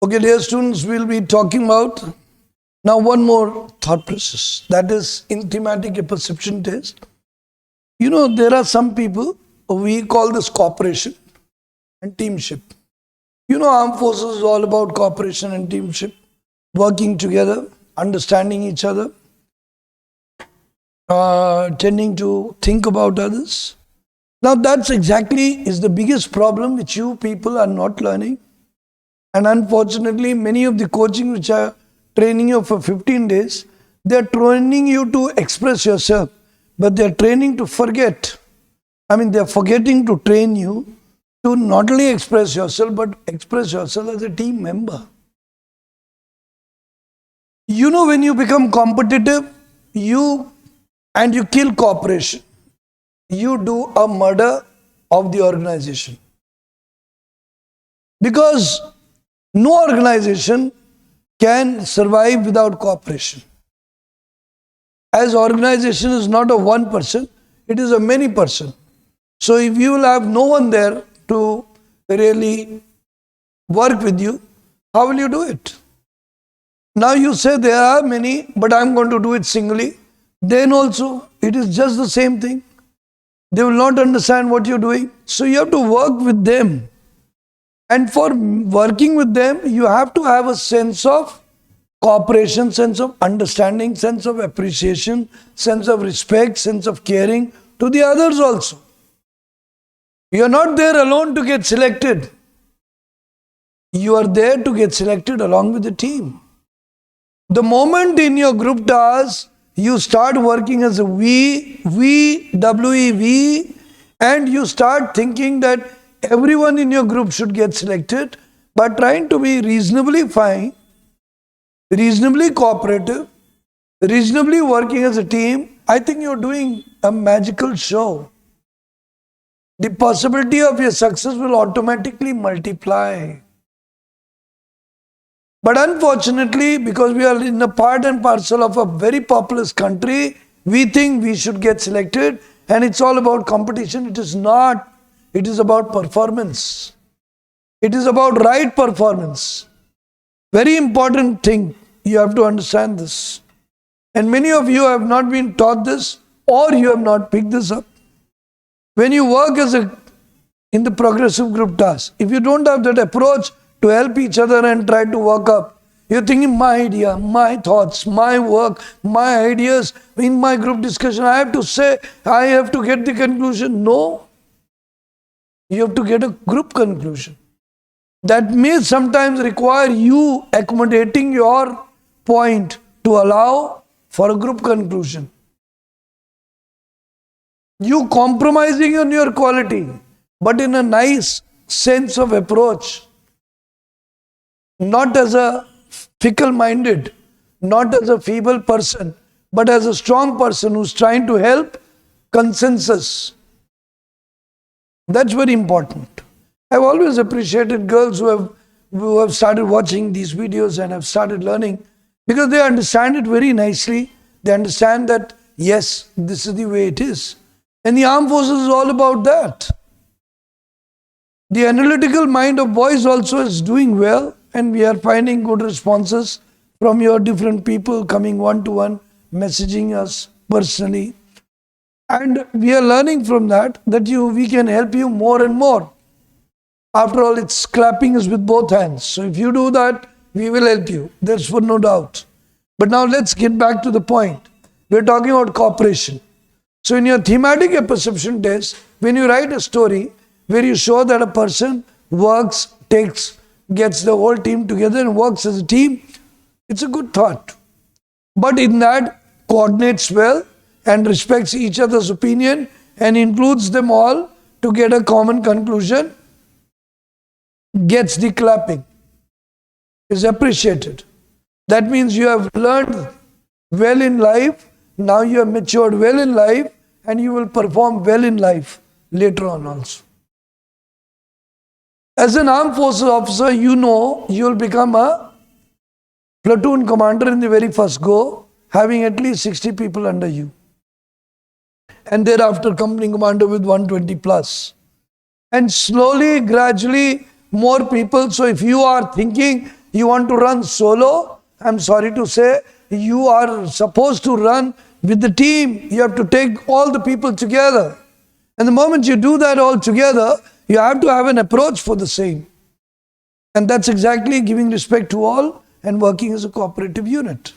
Okay, dear students, we'll be talking about now one more thought process, that is in thematic apperception test. There are some people, we call this cooperation and teamship. Armed forces is all about cooperation and teamship, working together, understanding each other, tending to think about others. Now that's exactly is the biggest problem which you people are not learning. And unfortunately, many of the coaching which are training you for 15 days, they are training you to express yourself, but they are training to forget. They are forgetting to train you to not only express yourself, but express yourself as a team member. When you become competitive, you kill cooperation, you do a murder of the organization. Because no organization can survive without cooperation. As organization is not a one person, it is a many person. So if you will have no one there to really work with you, how will you do it? Now you say there are many, but I am going to do it singly. Then also it is just the same thing. They will not understand what you are doing. So you have to work with them. And for working with them, you have to have a sense of cooperation, sense of understanding, sense of appreciation, sense of respect, sense of caring to the others also. You are not there alone to get selected. You are there to get selected along with the team. The moment in your group task, you start working as a we, and you start thinking that everyone in your group should get selected, but trying to be reasonably fine, reasonably cooperative, reasonably working as a team, I think you're doing a magical show. The possibility of your success will automatically multiply. But unfortunately, because we are in a part and parcel of a very populous country, we think we should get selected, and it's all about competition. It is not. It is about performance. It is about right performance. Very important thing. You have to understand this. And many of you have not been taught this, or you have not picked this up. When you work in the progressive group task, if you don't have that approach to help each other and try to work up, you're thinking my idea, my thoughts, my work, my ideas in my group discussion. I have to say, I have to get the conclusion. No. You have to get a group conclusion. That may sometimes require you accommodating your point to allow for a group conclusion. You compromising on your quality, but in a nice sense of approach. Not as a fickle-minded, not as a feeble person, but as a strong person who's trying to help consensus. That's very important. I've always appreciated girls who have started watching these videos and have started learning, because they understand it very nicely. They understand that, yes, this is the way it is. And the armed forces is all about that. The analytical mind of boys also is doing well, and we are finding good responses from your different people coming one-to-one, messaging us personally. And we are learning from that we can help you more and more. After all, it's clapping is with both hands. So if you do that, we will help you. There's for no doubt. But now let's get back to the point. We're talking about cooperation. So in your thematic apperception test, when you write a story where you show that a person works, gets the whole team together and works as a team, it's a good thought. But in that, coordinates well and respects each other's opinion and includes them all to get a common conclusion, gets the clapping, is appreciated. That means you have learned well in life, now you have matured well in life, and you will perform well in life later on also. As an armed forces officer, you will become a platoon commander in the very first go, having at least 60 people under you. And thereafter company commander with 120 plus. And slowly, gradually, more people. So if you are thinking You want to run solo? I'm sorry to say, you are supposed to run with the team. You have to take all the people together. And the moment you do that all together, you have to have an approach for the same. And that's exactly giving respect to all and working as a cooperative unit.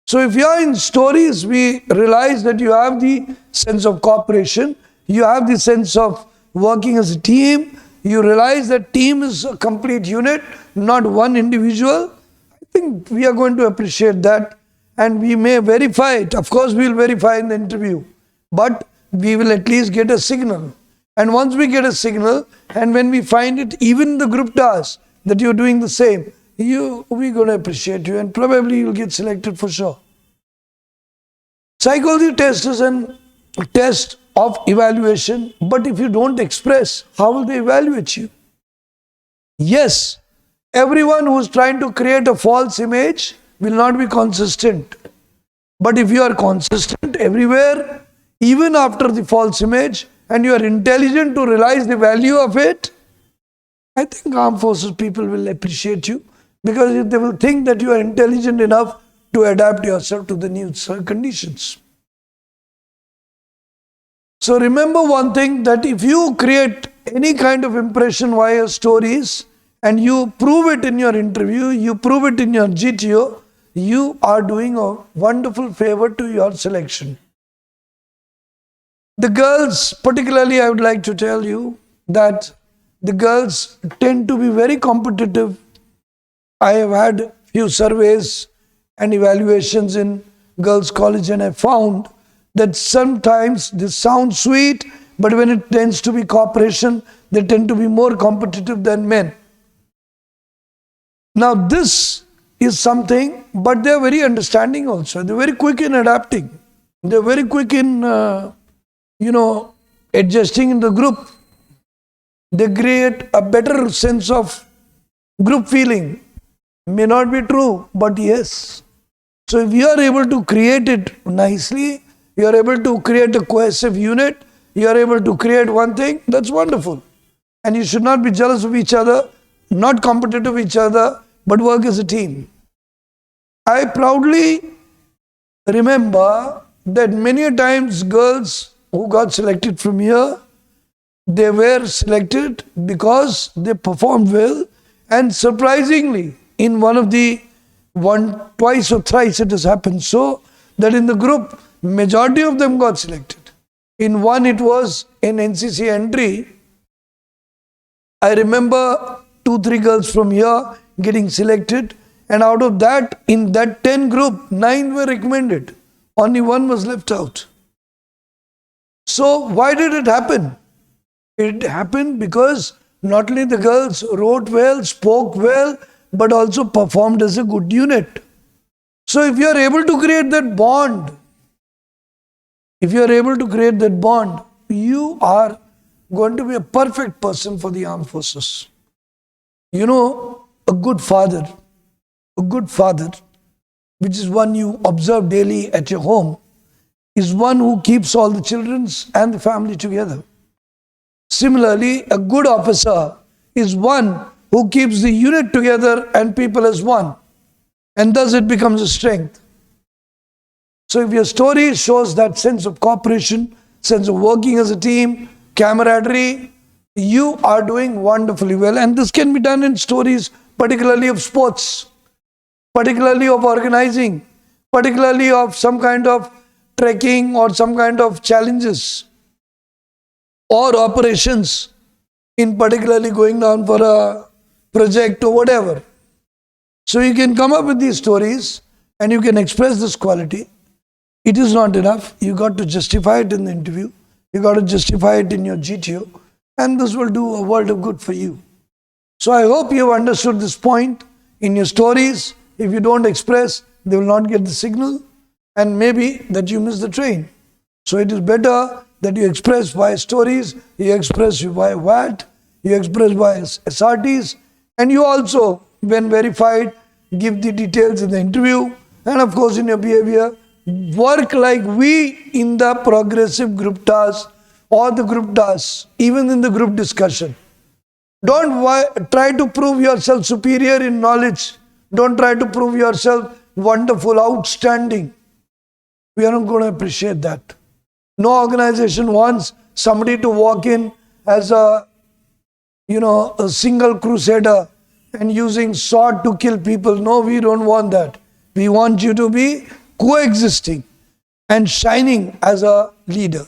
So if you are in stories, we realize that you have the sense of cooperation, you have the sense of working as a team, you realize that team is a complete unit, not one individual. I think we are going to appreciate that, and we may verify it. Of course, we will verify in the interview, but we will at least get a signal. And once we get a signal, and when we find it, even the group tasks, that you're doing the same, we're going to appreciate you, and probably you'll get selected for sure. Psychology test is a test of evaluation, but if you don't express, how will they evaluate you? Yes, everyone who's trying to create a false image will not be consistent. But if you are consistent everywhere, even after the false image, and you are intelligent to realize the value of it, I think armed forces people will appreciate you, because they will think that you are intelligent enough to adapt yourself to the new conditions. So remember one thing, that if you create any kind of impression via stories and you prove it in your interview, you prove it in your GTO, you are doing a wonderful favor to your selection. The girls, particularly, I would like to tell you that the girls tend to be very competitive. I have had few surveys and evaluations in girls' college, and I found that sometimes this sounds sweet, but when it tends to be cooperation, they tend to be more competitive than men. Now this is something, but they are very understanding also. They are very quick in adapting. They are very quick in, adjusting in the group. They create a better sense of group feeling. May not be true, but yes. So if you are able to create it nicely, you are able to create a cohesive unit, you are able to create one thing, that's wonderful. And you should not be jealous of each other, not competitive with each other, but work as a team. I proudly remember that many times girls who got selected from here, they were selected because they performed well, and surprisingly, in twice or thrice it has happened so that in the group, majority of them got selected. In one, it was in NCC entry. I remember 2-3 girls from here getting selected, and out of that, in that 10 group, 9 were recommended. Only 1 was left out. So why did it happen? It happened because not only the girls wrote well, spoke well, but also performed as a good unit. So if you are able to create that bond, you are going to be a perfect person for the armed forces. A good father, which is one you observe daily at your home, is one who keeps all the children and the family together. Similarly, a good officer is one who keeps the unit together and people as one. And thus it becomes a strength. So if your story shows that sense of cooperation, sense of working as a team, camaraderie, you are doing wonderfully well. And this can be done in stories, particularly of sports, particularly of organizing, particularly of some kind of trekking or some kind of challenges or operations, in particularly going down for a project or whatever. So you can come up with these stories and you can express this quality. It is not enough. You got to justify it in the interview. You got to justify it in your GTO, and this will do a world of good for you. So I hope you have understood this point. In your stories, if you don't express, they will not get the signal, and maybe that you miss the train. So it is better that you express via stories, you express via WAT, you express via SRTs, and you also, when verified, give the details in the interview, and of course in your behavior, work like we in the progressive group tasks or the group tasks, even in the group discussion. Don't try to prove yourself superior in knowledge. Don't try to prove yourself wonderful, outstanding. We are not going to appreciate that. No organization wants somebody to walk in as a single crusader and using sword to kill people. No, we don't want that. We want you to be coexisting and shining as a leader.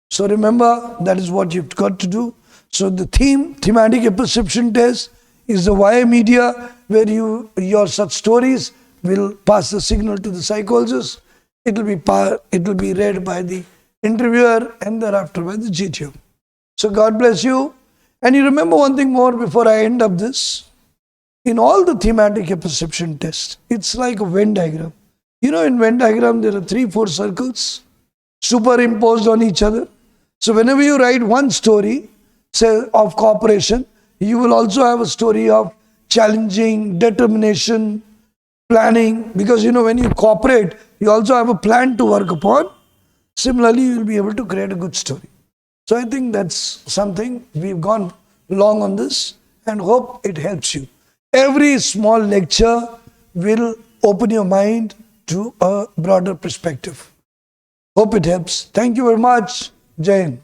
So remember, that is what you've got to do. So the thematic apperception test, is the wire media where your such stories will pass the signal to the psychologist. It will be read by the interviewer and thereafter by the GTO. So God bless you. And you remember one thing more before I end up this. In all the thematic apperception tests, it's like a Venn diagram. In Venn diagram, there are 3-4 circles superimposed on each other. So whenever you write one story, say of cooperation, you will also have a story of challenging, determination, planning. Because when you cooperate, you also have a plan to work upon. Similarly, you will be able to create a good story. So I think that's something. We've gone long on this and hope it helps you. Every small lecture will open your mind to a broader perspective. Hope it helps. Thank you very much. Jai Hind.